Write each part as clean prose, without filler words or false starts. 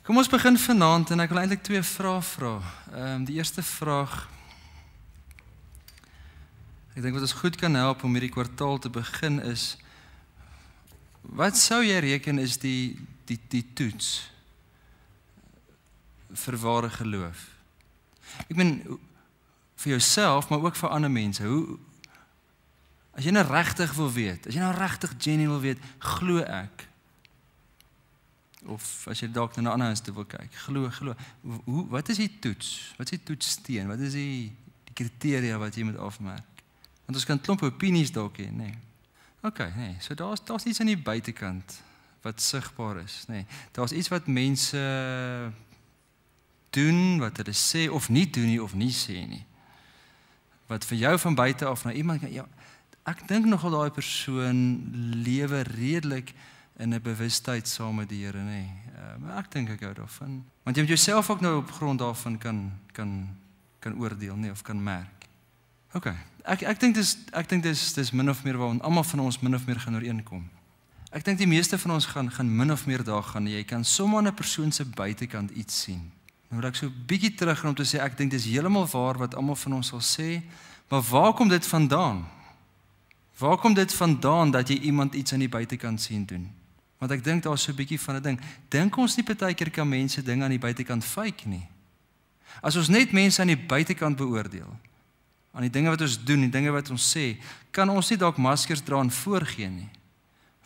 Kom ons begin vanaand en ek wil eintlik 2 vrae vra. Die eerste vraag, ek dink wat ons goed kan help om hierdie kwartaal te begin is, wat sou jy reken is die toets vir ware geloof? Ek meen, vir jouself, maar ook vir ander mense, as jy nou regtig wil weet, as jy nou regtig genuine wil weet, glo ek, of as jy dalk na 'n ander huis toe wil kyk, glo, wat is die toets? Wat is die toetssteen? Wat is die kriteria wat jy moet afmerk? Want ons kan klomp opinies dalk hê, nee. Okay, nee, so daar's iets aan die buitekant wat sigbaar is, nee. Daar's iets wat mense doen, wat hulle sê, of nie doen nie, of nie sê nie. Wat vir jou van buite af na iemand kan, ja, ek dink nogal daai persoon lewe redelik in 'n bewustheid saam met die Here, nee. Maar ek dink ek hou daarvan. Want jy moet jouself ook nou op grond daarvan kan oordeel, nee, of kan merk. Okay. Ek dink dis min of meer waar almal van ons min of meer gaan ooreenkom. Ek dink die meeste van ons gaan min of meer daar gaan. Jy kan sommer aan 'n persoon se buitekant iets sien. Nou wil ek so 'n bietjie terug om te sê ek dink dis heeltemal waar wat almal van ons sal sê, maar waar kom dit vandaan? Waar kom dit vandaan dat jy iemand iets aan die buitekant sien doen? Want ek dink daar's so 'n bietjie van 'n ding. Dink ons nie partykeer kan mense dinge aan die buitekant fake nie. As ons net mense aan die buitekant beoordeel, aan die dinge wat ons doen, die dinge wat ons sê, kan ons nie dalk maskers dra en voorgee nie.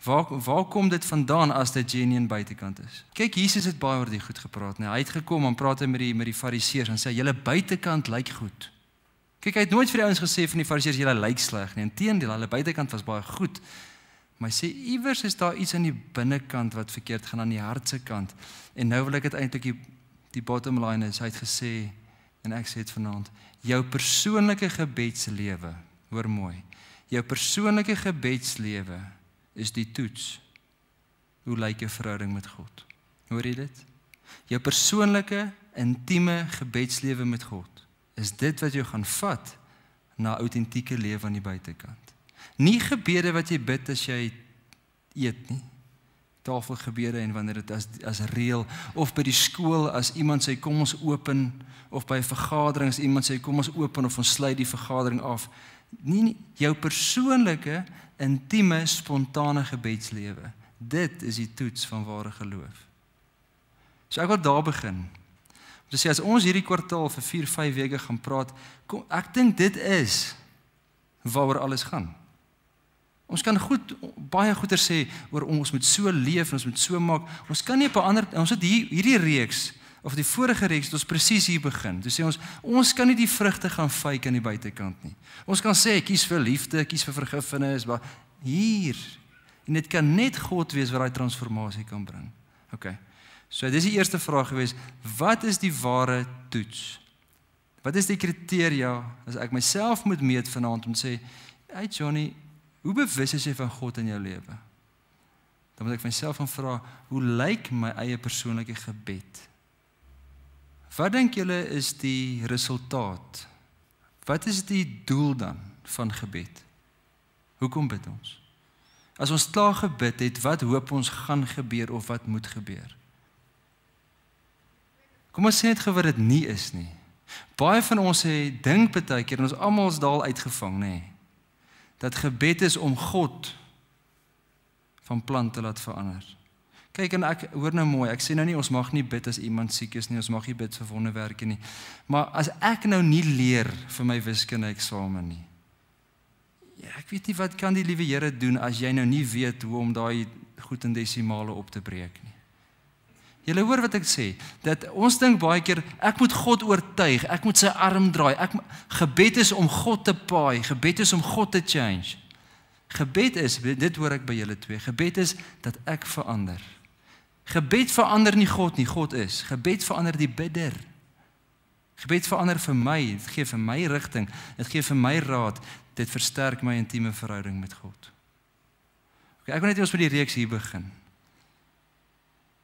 Waar kom dit vandaan as dit genuine buitekant is? Kyk, Jesus het baie oor die goed gepraat, nee. Hy het gekom en praat met die fariseërs en sê julle buitekant lyk goed. Kyk, hy het nooit vir die ouens gesê van die fariseërs julle lyk sleg nie. Inteendeel, hulle buitekant was baie goed. Maar hy sê iewers is daar iets aan die binnekant wat verkeerd gaan, aan die hart se kant. En nou wil ek dit eintlik die bottom line is, hy het gesê, en ek sê dit vanaand, jou persoonlike gebedslewe, hoor mooi, jou persoonlike gebedslewe is die toets. Hoe lyk jou verhouding met God? Hoor jy dit? Jou persoonlike, intieme gebedslewe met God is dit wat jou gaan vat na autentieke lewe aan die buitekant. Nie gebede wat jy bid as jy eet nie. Tafelgebede en wanneer dit as reël, of by die skool as iemand sê kom ons open, of by 'n vergadering as iemand sê kom ons open of ons sluit die vergadering af. Nie jou persoonlike, intieme, spontane gebedslewe. Dit is die toets van ware geloof. So ek wil daar begin. Om te sê as ons hierdie kwartaal vir 4-5 weke gaan praat, ek dink dit is waaroor alles gaan. Ons kan baie goeie sê oor ons moet so leef en ons moet so maak. Ons kan nie op 'n ander, ons het hierdie reeks of die vorige reeks het ons presies hier begin. Toe sê ons kan nie die vrugte gaan fake aan die buitekant nie. Ons kan sê kies vir liefde, kies vir vergifnis, maar hier en dit kan net God wees wat daai transformasie kan bring. Okay. So dis die eerste vraag gewees, wat is die ware toets? Wat is die kriteria as ek myself moet meet vanaand om te sê, hey Johnny, hoe bewus is jy van God in jou lewe? Dan moet ek myself gaan vra, hoe lyk my eie persoonlike gebed? Wat dink julle is die resultaat? Wat is die doel dan van gebed? Hoekom bid ons? As ons klaar gebid het, wat hoop ons gaan gebeur of wat moet gebeur? Kom ons sê net wat dit nie is nie. Baie van ons dink partykeer, en ons almal is daal uitgevang, nê, dat gebed is om God van plan te laat verander. Kyk, en ek hoor nou mooi, ek sê nou nie, ons mag nie bid as iemand siek is nie, ons mag nie bid vir wonderwerke nie, maar as ek nou nie leer vir my wiskunde eksamen nie, ja, ek weet nie wat kan die liewe Here doen as jy nou nie weet hoe om daai goed in desimale op te breek nie. Julle hoor wat ek sê, dat ons dink baie keer, ek moet God oortuig, ek moet sy arm draai, gebed is om God te paai, gebed is om God te change. Gebed is, dit hoor ek by julle twee, gebed is dat ek verander. Gebed verander nie God nie, God is. Gebed verander die bidder. Gebed verander vir my, dit gee vir my rigting, dit gee vir my raad, dit versterk my intieme verhouding met God. Okay, ek wil net ons met die reeks hier begin.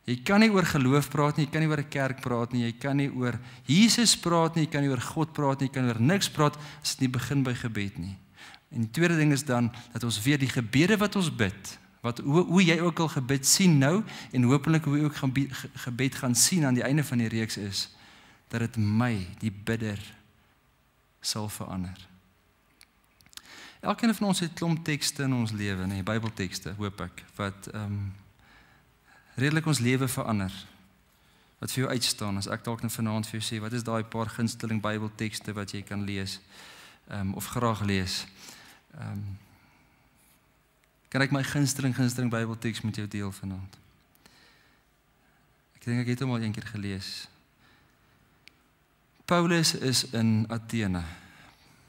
Jy kan nie oor geloof praat nie, jy kan nie oor 'n kerk praat nie, jy kan nie oor Jesus praat nie, jy kan nie oor God praat nie, jy kan oor niks praat as dit nie begin by gebed nie. En die tweede ding is dan, dat ons weet die gebede wat ons bid, Hoe jy ook al gebed sien nou, en hopelik hoe jy ook gebed gaan sien aan die einde van die reeks is, dat dit my, die bidder, sal verander. Elkeen van ons het klomp tekste in ons lewe, nee, Bybeltekste, hoop ek, wat redelik ons lewe verander, wat vir jou uitstaan, as ek dalk nou vanaand vir jou sê, wat is daai paar gunsteling Bybeltekste wat jy kan lees, of graag lees, kan ek my gunsteling Bybelteks met jou deel vanaand? Ek dink ek het hom al een keer gelees. Paulus is in Athene.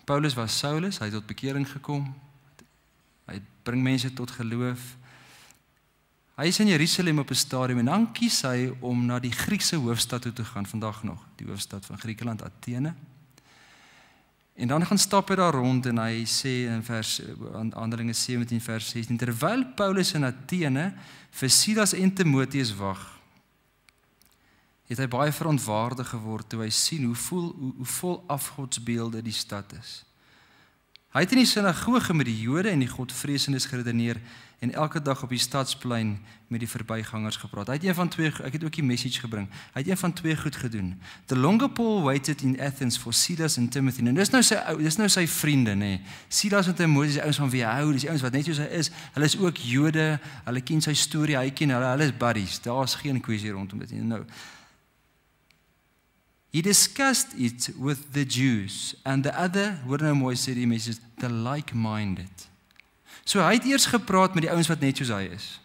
Paulus was Saulus, hy het tot bekering gekom. Hy bring mense tot geloof. Hy is in Jerusalem op 'n stadium en dan kies hy om na die Griekse hoofstad toe te gaan, vandag nog, die hoofstad van Griekeland, Athene. En dan gaan stap hy daar rond en hy sê in Handelinge 17 vers 16, terwyl Paulus in Athene vir Silas en Timoteus wag, het hy baie verontwaardig geword toe hy sien hoe vol afgodsbeelde die stad is. Hy het in die sinagoge met die Jode en die Godvreesendes geredeneer en elke dag op die stadsplein met die verbygangers gepraat. Hy het ek het ook die message gebring. Hy het een van twee goed gedoen. The longer Paul waited in Athens for Silas and Timothy. En dis nou sy vriende, nê. Silas en Timoteus, die ouens van wie hy hou, dis die ouens wat net soos hy is. Hulle is ook Jode, hulle ken sy storie, hy ken hulle is buddies. Daar's geen kwessie rondom dit nie. Nou, he discussed it with the Jews and the other, hoor nou mooi sê die message, the like-minded. So hy het eers gepraat met die ouens wat net soos hy is.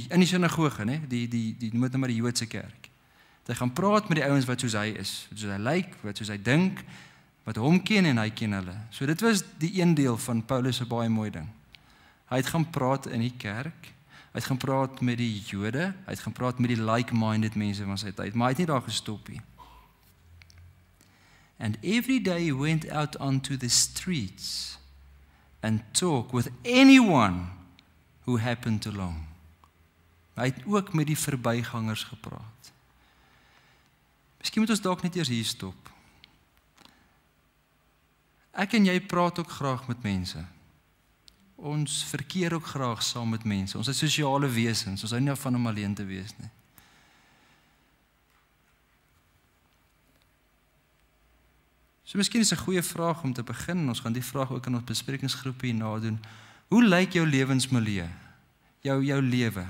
In die sinagoge, né? Die noem dit nou maar die Joodse kerk. Hy gaan praat met die ouens wat soos hy is, wat soos hy lyk, wat soos hy dink, wat hom ken en hy ken hulle. So dit was die een deel van Paulus se baie mooi ding. Hy het gaan praat in die kerk, hy het gaan praat met die Jode, hy het gaan praat met die like-minded mense van sy tyd, maar hy het nie daar gestop nie. And every day he went out onto the streets and talked with anyone who happened along. Hy het ook met die verbygangers gepraat. Miskien moet ons dalk net eers hier stop. Ek en jy praat ook graag met mense. Ons verkeer ook graag saam met mense. Ons is sosiale wesens, ons hou nie van om alleen te wees nie. So miskien is 'n goeie vraag om te begin, ons gaan die vraag ook in ons besprekingsgroep hier nadoen. Hoe lyk jou lewensmilieu? Jou lewe?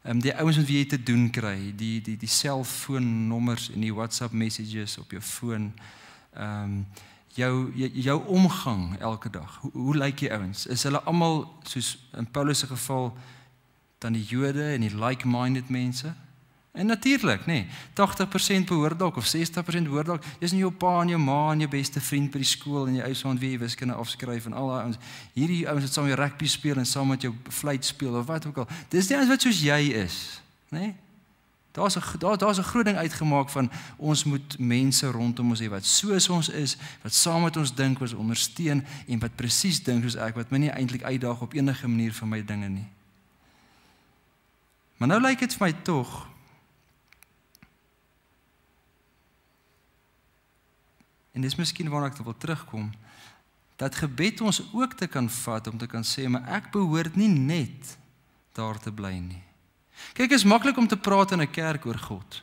Die ouens met wie jy te doen kry, die selfoonnommers en die WhatsApp messages op jou foon, jou omgang elke dag. Hoe lyk die ouens? Is hulle almal soos in Paulus se geval dan die Jode en die like-minded mense? En natuurlik, nee, 80% behoort dalk of 60% behoort dalk. Dis nie jou pa en jou ma en jou beste vriend by die skool en jou ouers van wie jy wiskunde afskryf en al daai ouens. Hierdie ouens wat saam met jou rugby speel en saam met jou fluit speel of wat ook al. Dis die ouens wat soos jy is, nê? Daar's 'n groot ding uitgemaak van ons moet mense rondom ons hê wat soos ons is, wat saam met ons dink, ons ondersteun en wat presies dink soos ek, wat my nie eintlik uitdaag op enige manier van my dinge nie. Maar nou lyk dit vir my tog en dis miskien waarna ek wil terugkom, dat gebed ons ook te kan vat om te kan sê, maar ek behoort nie net daar te bly nie. Kyk, is maklik om te praat in 'n kerk oor God.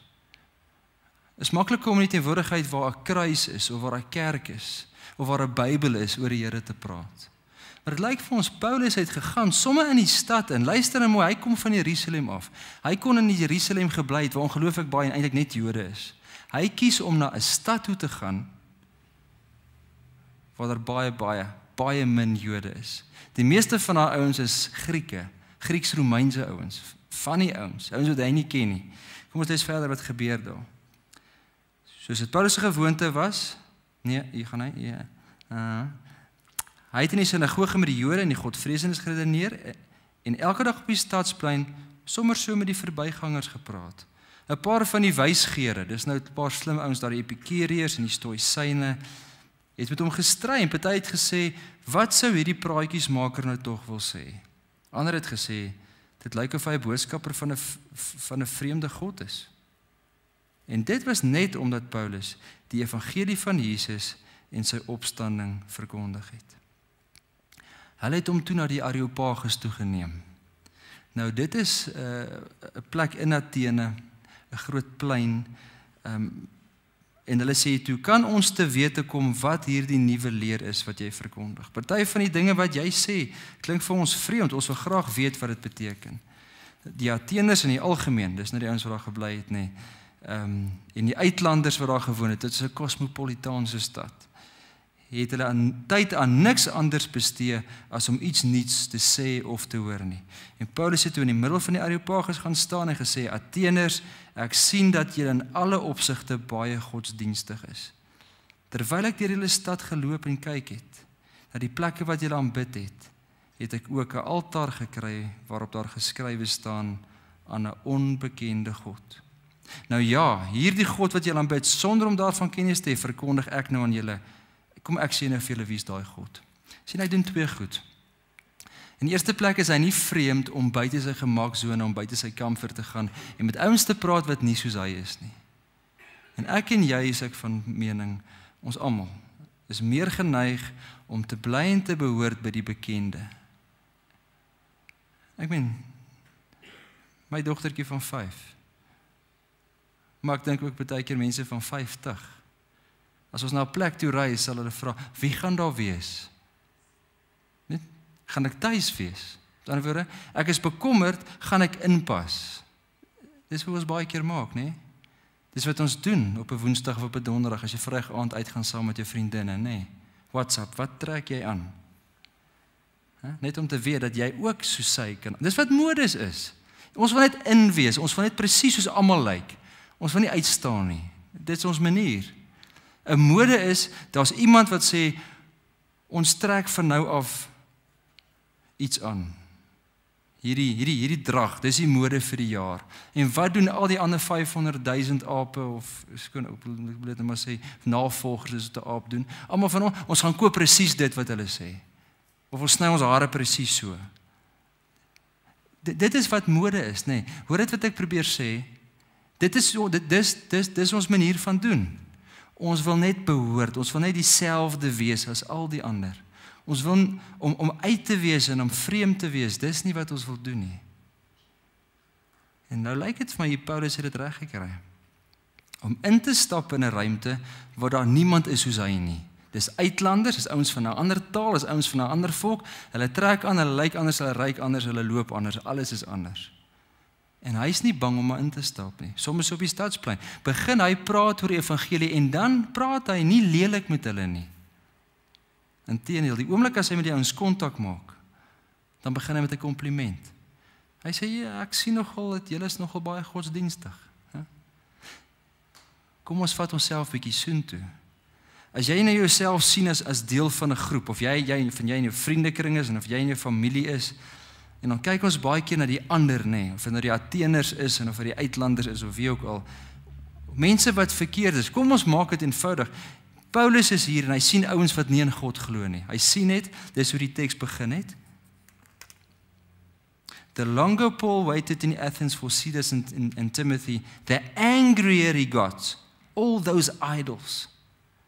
Is maklik om in die teenwoordigheid waar 'n kruis is, of waar 'n kerk is, of waar 'n Bybel is, oor die Here te praat. Maar dit lyk vir ons, Paulus het gegaan, somme in die stad in, luister nou mooi, hy kom van Jerusalem af. Hy kon in Jerusalem gebly het, waar ongelooflik baie en eintlik net Jode is. Hy kies om na 'n stad toe te gaan, waar daar baie min Jode is. Die meeste van daai ouens is Grieke, Grieks-Romeinse ouens, van die ouens wat hy nie ken nie. Kom ons lees verder wat gebeur daar. Soos dit Paulus se gewoonte was, nee, hier gaan hy, ja. Hy het in die sinagoge met die Jode en die Godvreesendes geredeneer en elke dag op die stadsplein sommer so met die verbygangers gepraat. 'n Paar van die wysgeere, dis nou 'n paar slim ouens daar, die Epikureërs en die Stoïsyne, het met hom gestry en party het gesê, wat sou hierdie praatjiesmaker nou tog wil sê? Ander het gesê, dit lyk of hy 'n boodskapper van 'n vreemde God is. En dit was net omdat Paulus die evangelie van Jesus en sy opstanding verkondig het. Hulle het hom toe na die Areopagus toe geneem. Nou dit is 'n plek in Athene, 'n groot plein, en hulle sê toe, kan ons te wete kom wat hierdie nuwe leer is wat jy verkondig. Party van die dinge wat jy sê, klink vir ons vreemd, ons wil graag weet wat dit beteken. Die Atheners in die algemeen, dis nie die ouens wat daar gebly het nie, en die uitlanders wat daar gewoon het, dit is 'n kosmopolitaanse stad, het hulle tyd aan niks anders bestee as om iets nuuts te sê of te hoor nie. En Paulus het toe in die middel van die Areopagus gaan staan en gesê, Atheners, ek sien dat julle in alle opsigte baie godsdienstig is. Terwyl ek deur julle stad geloop en kyk het, na die plekke wat julle aanbid het ek ook 'n altaar gekry waarop daar geskrywe staan aan 'n onbekende God. Nou ja, hierdie God wat julle aanbid, sonder om daarvan kennis te hê, verkondig ek nou aan julle. Kom ek sê nou vir julle, wie is daai God? Sien, hy doen twee goed. In die eerste plek is hy nie vreemd om buite sy gemaaksone, om buite sy comfort te gaan en met ouens te praat wat nie soos hy is nie. En ek en jy is ek van mening, ons almal is meer geneig om te bly en te behoort by die bekende. Ek meen, my dogtertjie van 5, maar ek dink ook baie keer mense van 50. As ons na 'n plek toe reis, sal hulle vra, wie gaan daar wees? Net, gaan ek tuis wees? Met ander woorde, ek is bekommerd, gaan ek inpas? Dis hoe ons baie keer maak, né? Dis wat ons doen op 'n Woensdag of op 'n Donderdag, as jy Vrydag aand uitgaan saam met jou vriendinne, né? WhatsApp, wat trek jy aan? Net om te weet dat jy ook soos sy kan. Dis wat modes is. Ons wil net inwees, ons wil net presies soos almal lyk. Ons wil nie uitstaan nie. Dit is ons manier. 'n Mode is, daar's iemand wat sê, ons trek van nou af iets aan. Hierdie drag, dis die mode vir die jaar. En wat doen al die ander 500,000 ape, of ek wil dit maar sê, navolgers is wat 'n aap doen? Almal van ons gaan koop presies dit wat hulle sê. Of ons sny ons hare presies so. Dit is wat mode is, nê. Hoor dit wat ek probeer sê? Dis ons manier van doen. Ons wil net behoort, ons wil net dieselfde wees as al die ander. Ons wil om uit te wees en om vreemd te wees, dis nie wat ons wil doen nie. En nou lyk dit vir my, Paulus het dit reg gekry. Om in te stap in 'n ruimte waar daar niemand is soos hy nie. Dis uitlanders, dis ouens van 'n ander taal, dis ouens van 'n ander volk. Hulle trek aan, hulle lyk anders, hulle ryk anders, hulle loop anders, alles is anders. En hy is nie bang om in te stap nie. Soms op die stadsplein begin hy praat oor die evangelie en dan praat hy nie lelik met hulle nie. Inteendeel, die oomblik as hy met die ouens kontak maak, dan begin hy met 'n kompliment. Hy sê, ja, ek sien nogal dat julle is nogal baie godsdienstig. Kom ons vat onsself bietjie soontoe. As jy nou jouself sien as deel van 'n groep, of jy in jou vriendekring is en of jy in jou familie is, en dan kyk ons baie keer na die ander, nê, of dit nou die Atheners is en of dit die uitlanders is of wie ook al. Mense wat verkeerd is. Kom ons maak dit eenvoudig. Paulus is hier en hy sien ouens wat nie in God glo nie. Hy sien net, dis hoe die teks begin het. The longer Paul waited in Athens for Silas and Timothy, the angrier he got. All those idols.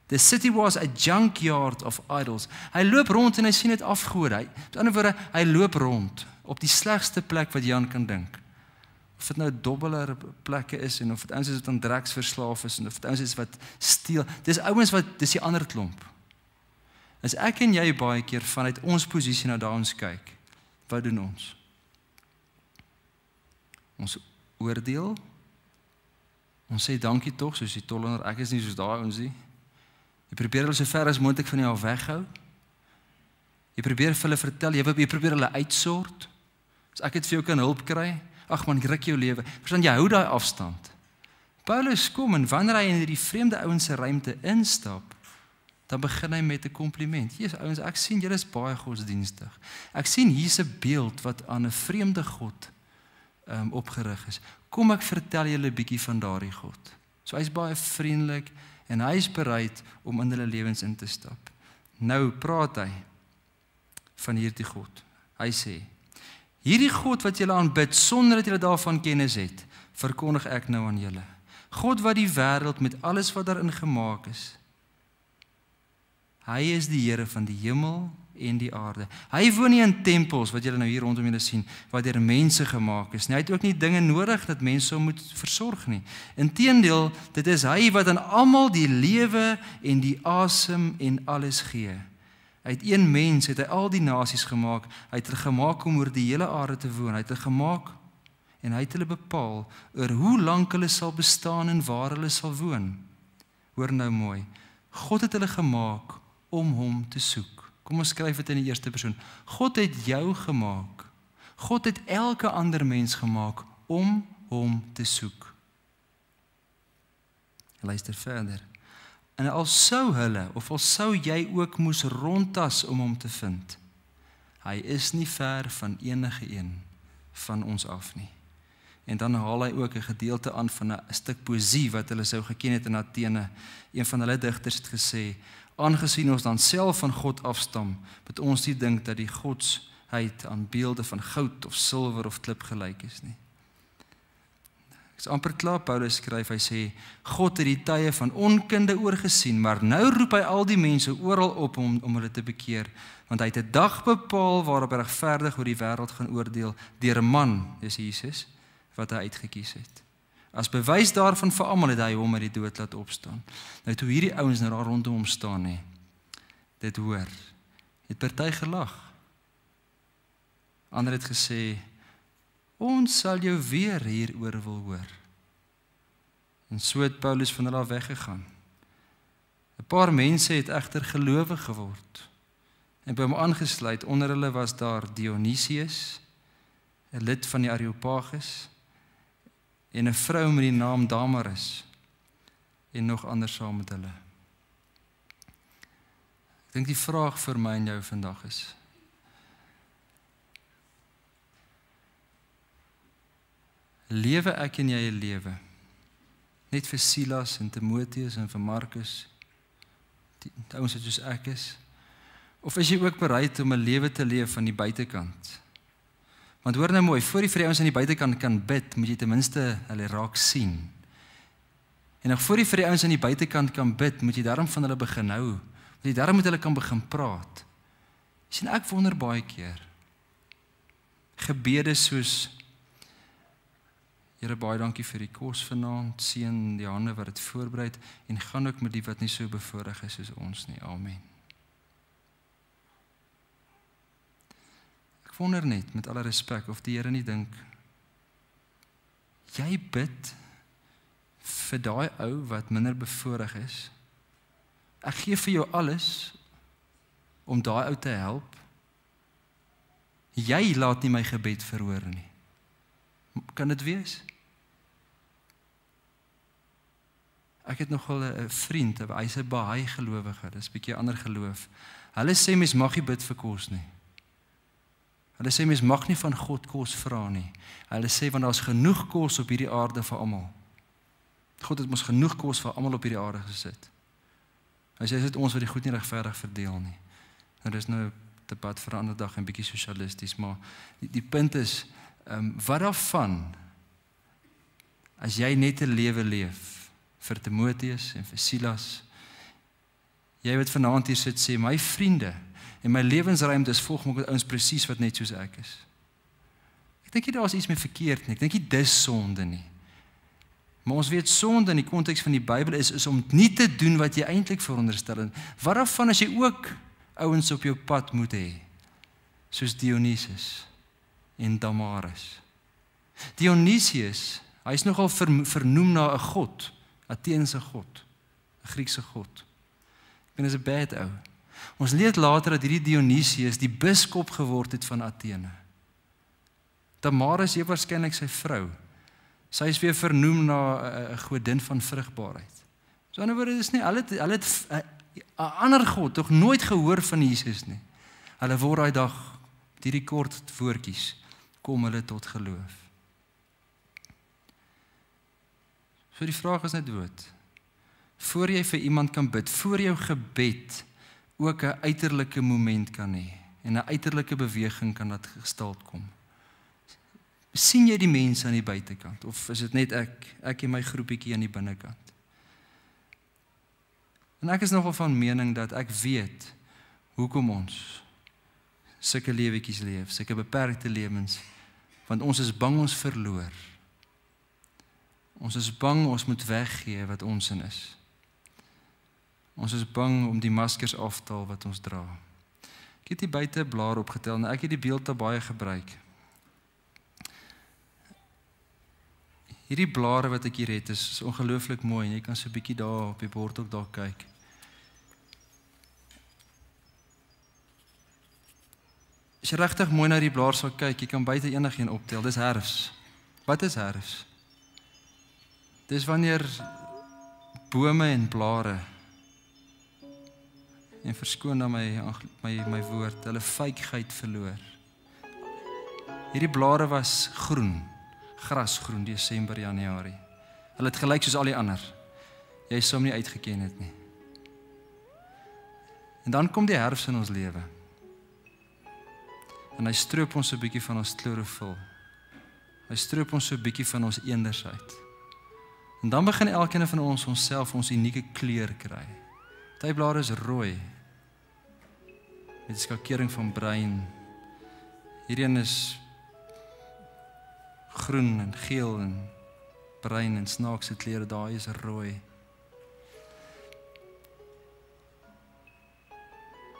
The city was a junkyard of idols. Hy loop rond en hy sien net afgode. Met ander woorde, hy loop rond op die slegste plek wat jy aan kan dink. Of dit nou dobbeler plekke is en of dit ouens is wat aan drugs verslaaf is en of dit ouens is wat steel. Dis ouens wat, dis die ander klomp. As ek en jy baie keer vanuit ons posisie na daaroor kyk, wat doen ons? Ons oordeel. Ons sê dankie tog, soos die tollenaar, ek is nie soos daai ouens nie. Jy probeer hulle so ver as moontlik van jou af weghou. Jy probeer vir hulle vertel, jy probeer hulle uitsort. As ek dit vir jou kan hulp kry, ag man, ek ruk jou lewe. Verstaan, jy hou daai afstand. Paulus kom en wanneer hy in hierdie vreemde ouens se ruimte instap, dan begin hy met 'n kompliment. Jesus ouens, ek sien julle is baie godsdienstig. Ek sien hier's 'n beeld wat aan 'n vreemde God opgerig is. Kom ek vertel julle 'n bietjie van daardie God. So hy's baie vriendelik en hy is bereid om in hulle lewens in te stap. Nou praat hy van hierdie God. Hy sê, hierdie God wat julle aanbid sonder dat julle daarvan kennis het, verkondig ek nou aan julle. God wat die wêreld met alles wat daarin gemaak is. Hy is die Here van die hemel en die aarde. Hy woon nie in tempels, wat julle nou hier rondom julle sien, wat deur mense gemaak is nie. Hy het ook nie dinge nodig dat mense hom moet versorg nie. Inteendeel, dit is hy wat aan almal die lewe en die asem en alles gee. Uit een mens het hy al die nasies gemaak. Hy het hulle gemaak om oor die hele aarde te woon. Hy het hulle gemaak en hy het hulle bepaal oor hoe lank hulle sal bestaan en waar hulle sal woon. Hoor nou mooi. God het hulle gemaak om hom te soek. Kom ons skryf dit in die eerste persoon. God het jou gemaak. God het elke ander mens gemaak om hom te soek. Luister verder. En al sou hulle, of al sou jy ook moes rondtas om hom te vind, hy is nie ver van enige een van ons af nie. En dan haal hy ook 'n gedeelte aan van 'n stuk poësie wat hulle sou geken het in Athene. Een van hulle digters het gesê, aangesien ons dan self van God afstam, moet ons nie dink dat die godsheid aan beelde van goud of silwer of klip gelyk is nie. Ek is amper klaar, Paulus skryf, hy sê, God het die tye van onkunde oorgesien, maar nou roep hy al die mense oral op om hulle te bekeer, want hy het 'n dag bepaal waarop hy regverdig oor die wêreld gaan oordeel, deur 'n man, dis Jesus, wat hy uitgekies het. As bewys daarvan vir almal het hy hom uit die dood laat opstaan. Nou toe hierdie ouens nou daar rondom hom staan, hè, dit hoor, het party gelag. Ander het gesê, ons sal jou weer hieroor wil hoor. En so het Paulus van hulle af weggegaan. 'n Paar mense het egter gelowig geword. En by hom aangesluit, onder hulle was daar Dionysius, 'n lid van die Areopagus, en 'n vrou met die naam Damaris, en nog ander saam met hulle. Ek dink die vraag vir my en jou vandag is, lewe ek en jy 'n lewe, net vir Silas en Timoteus en vir Markus, die ouens wat soos ek is, of is jy ook bereid om 'n lewe te leef van die buitekant? Want hoor nou mooi, voor jy vir die ouens aan die buitekant kan bid, moet jy ten minste hulle raak sien. En nog voor jy vir die ouens aan die buitekant kan bid, moet jy daarom van hulle begin hou. Moet jy daarom met hulle kan begin praat. Jy sien, ek wonder baie keer, gebede soos, Here, baie dankie vir die kos vanaand, seën die hande wat dit voorberei het, en gaan ook met die wat nie so bevoorreg is soos ons nie. Amen. Ek wonder net, met alle respek, of die Here nie dink, jy bid vir daai ou wat minder bevoorreg is. Ek gee vir jou alles om daai ou te help. Jy laat nie my gebed verhoor nie. Kan dit wees? Ek het nogal 'n vriend, hy's 'n Baha'i gelowige, dis 'n bietjie ander geloof. Hulle sê mens mag nie bid vir kos nie. Hulle sê mens mag nie van God kos vra nie. Hulle sê want daar's genoeg kos op hierdie aarde vir almal. God het mos genoeg kos vir almal op hierdie aarde gesit. Hy sê dit ons wat die goed nie regverdig verdeel nie. Nou dis nou 'n debat vir 'n ander dag en bietjie sosialisties, maar die punt is, wat daarvan as jy net 'n lewe leef vir Timoteus en vir Silas, jy wat vanaand hier sit sê, my vriende en my lewensruimte is volgemaak met ouens presies wat net soos ek is. Ek dink nie daar is iets mee verkeerd nie, ek dink nie dis sonde nie. Maar ons weet sonde in die konteks van die Bybel is om nie te doen wat jy eintlik veronderstel het. Wat daarvan as jy ook ouens op jou pad moet hê, soos Dionysius en Damaris. Dionysius, hy is nogal vernoem na 'n god, Athense god, 'n Griekse god. Ek ben is 'n bad ou. Ons leer later dat hierdie Dionysius die biskop geword het van Athene. Damaris is waarskynlik sy vrou. Sy is weer vernoem na 'n godin van vrugbaarheid. So in 'n woord is nie, hulle het 'n ander god tog nooit gehoor van Jesus nie. Hulle word daai dag met hierdie kort woordjies kom hulle tot geloof. So die vraag is net dood. Voor jy vir iemand kan bid, voor jou gebed ook 'n uiterlike moment kan hê en 'n uiterlike beweging kan dat gestaald kom. Sien jy die mense aan die buitekant of is dit net ek en my groepietjie aan die binnekant? En ek is nogal van mening dat ek weet hoekom ons sulke lewetjies leef, sulke beperkte lewens, want ons is bang ons verloor. Ons is bang ons moet weggee wat ons in is. Ons is bang om die maskers af te haal wat ons dra. Ek het hier buite 'n blaar opgetel en ek het die beeld daar baie gebruik. Hierdie blare wat ek hier het is ongelooflik mooi en jy kan so 'n bietjie daar op die bord ook daar kyk. As jy regtig mooi na die blaar sal kyk, jy kan buite enigeen optel. Dis herfs. Wat is herfs? Dis wanneer bome en blare, en verskoon dan my woord, hulle feikheid verloor. Hierdie blare was groen, grasgroen, Desember, Januarie. Hulle het gelyk soos al die ander. Jy sou hom nie uitgeken het nie. En dan kom die herfs in ons lewe. En hy stroop ons so 'n bietjie van ons klorofil. Hy stroop ons so 'n bietjie van ons eendersheid. En dan begin elkeen van ons onsself ons unieke kleur kry. Party blare is rooi, met skakering van bruin. Hierdie een is groen en geel en bruin en snaakse kleure, daai is rooi.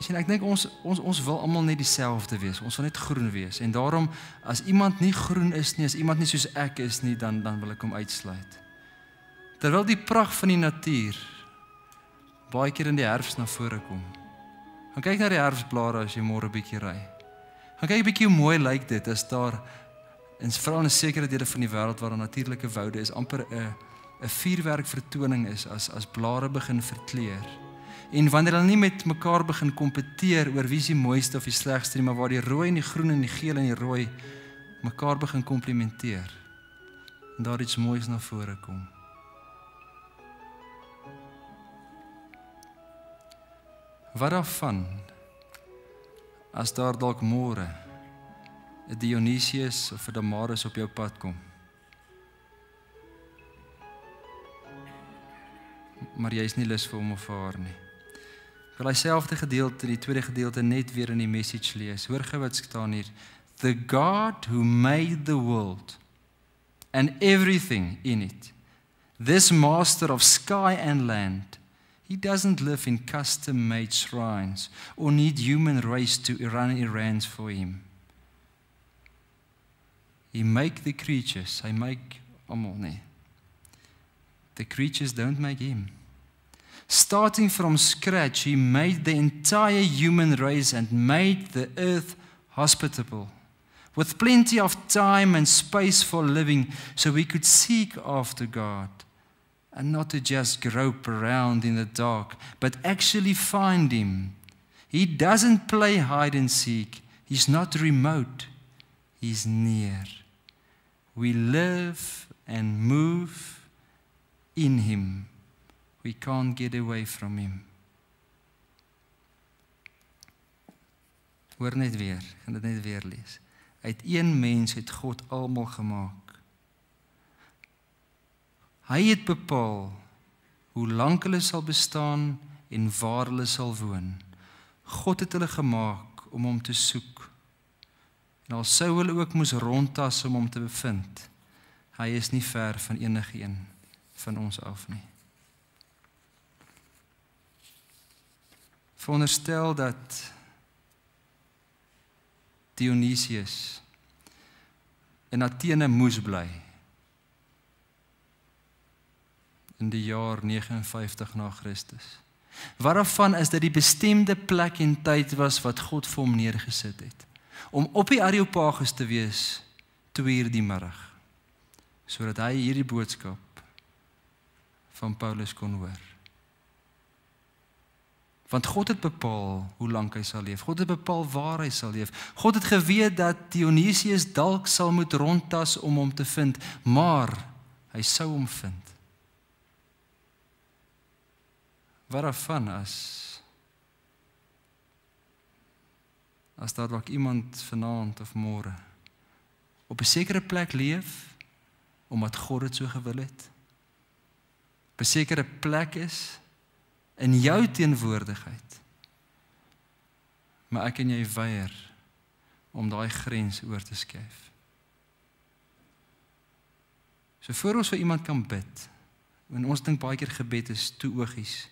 En ek dink ons wil almal net dieselfde wees. Ons wil net groen wees. En daarom as iemand nie groen is nie, as iemand nie soos ek is nie, dan wil ek hom uitsluit. Terwyl die pragt van die natuur baie keer in die herfs na vore kom. Gaan kyk na die herfsblare as jy môre 'n bietjie ry. Gaan kyk 'n bietjie hoe mooi lyk dit as daar en veral in 'n sekere dele van die wêreld waar daar natuurlike woude is, amper 'n vuurwerk vertoning is as blare begin verkleur. En wanneer hulle nie met mekaar begin kompeteer oor wie is die mooiste of die slegste nie, maar waar die rooi en die groen en die geel en die rooi mekaar begin komplementeer. En daar iets moois na vore kom. Wat daarvan as daar dalk môre 'n Dionysius of 'n Damaris op jou pad kom? Maar jy is nie lus vir hom of vir haar nie. Ek wil dieselfde gedeelte, die tweede gedeelte net weer in die message lees. Hoor gou wat staan hier. The God who made the world and everything in it, this master of sky and land, he doesn't live in custom-made shrines or need human race to run errands for him. He make the creatures, hy make almal nie. The creatures don't make him. Starting from scratch, he made the entire human race and made the earth hospitable, with plenty of time and space for living, so we could seek after God, and not to just grope around in the dark, but actually find him. He doesn't play hide and seek. He's not remote. He's near. We live and move in him. We can't get away from him. Hoor net weer, ek gaan dit net weer lees. Uit een mens het God almal gemaak. Hy het bepaal hoe lank hulle sal bestaan en waar hulle sal woon. God het hulle gemaak om hom te soek. En al sou hulle ook moes rondtas om hom te bevind, hy is nie ver van enigeen van ons af nie. Veronderstel dat Dionysius in Athene moes bly in die jaar 59 na Christus. Waarvan is dit die bestemde plek en tyd was wat God vir hom neergesit het, om op die Areopagus te wees 2:00 die middag, sodat hy hierdie boodskap van Paulus kon hoor. Want God het bepaal hoe lank hy sal leef. God het bepaal waar hy sal leef. God het geweet dat Dionysius dalk sal moet rondtas om hom te vind, maar hy sou hom vind. Waarvan as daar dalk iemand vanaand of môre op 'n sekere plek leef, omdat God dit so gewil het, op 'n sekere plek is, in jou teenwoordigheid, maar ek en jy weier om daai grens oor te skuif. So voor ons vir iemand kan bid, en ons dink baie keer gebed is toe oogies.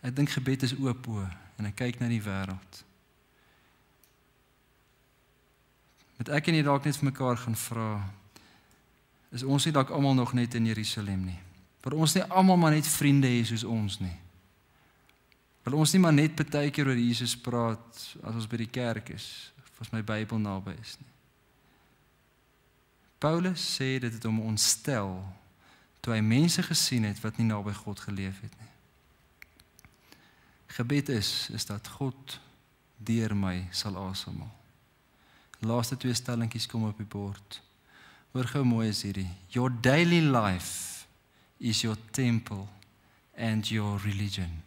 Ek dink gebed is oop oë en ek kyk na die wêreld. Met ek en jy dalk net vir mekaar gaan vra, is ons nie dalk almal nog net in Jerusalem nie. Wil ons nie almal maar net vriende hê soos ons nie. Wil ons nie maar net partykeer oor Jesus praat as ons by die kerk is, of as my Bybel naby is nie. Paulus sê dit het hom ontstel toe hy mense gesien het wat nie naby God geleef het nie. Gebed is dat God deur my sal asemhaal. Laaste 2 stellingkies kom op die bord. Hoor gou mooi is hierdie. Your daily life is your temple and your religion.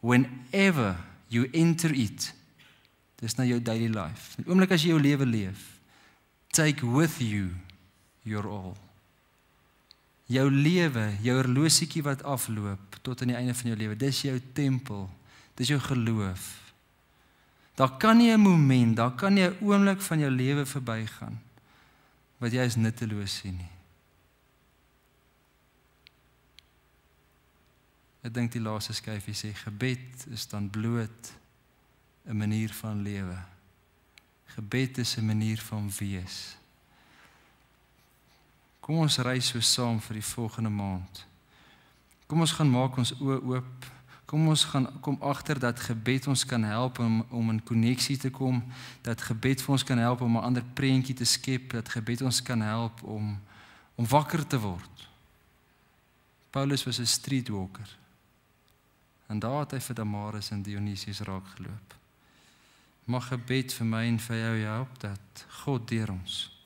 Whenever you enter it, dis nou jou daily life. Die oomblik as jy jou lewe leef, take with you your all. Jou lewe, jou horlosietjie wat afloop tot aan die einde van jou lewe, dis jou tempel, dis jou geloof. Daar kan nie 'n moment, daar kan nie 'n oomblik van jou lewe verbygaan wat jy as nutteloos sien nie. Ek dink die laaste skyfie sê, gebed is dan bloot 'n manier van lewe. Gebed is 'n manier van wees. Kom ons reis so saam vir die volgende maand. Kom ons gaan maak ons oë oop. Kom ons gaan kom agter dat gebed ons kan help om in koneksie te kom, dat gebed vir ons kan help om 'n ander prentjie te skep, dat gebed ons kan help om wakker te word. Paulus was 'n streetwalker. En daar het hy vir Damaris en Dionysius raak geloop. Mag gebed vir my en vir jou help dat God deur ons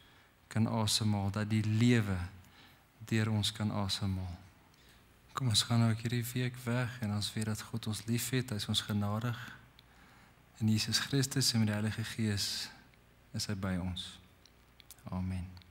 kan asemhaal, dat die lewe deur ons kan asemhaal. Kom ons gaan nou hierdie week weg en ons weet dat God ons liefhet, hy is ons genadig. En Jesus Christus en met die Heilige Gees is hy by ons. Amen.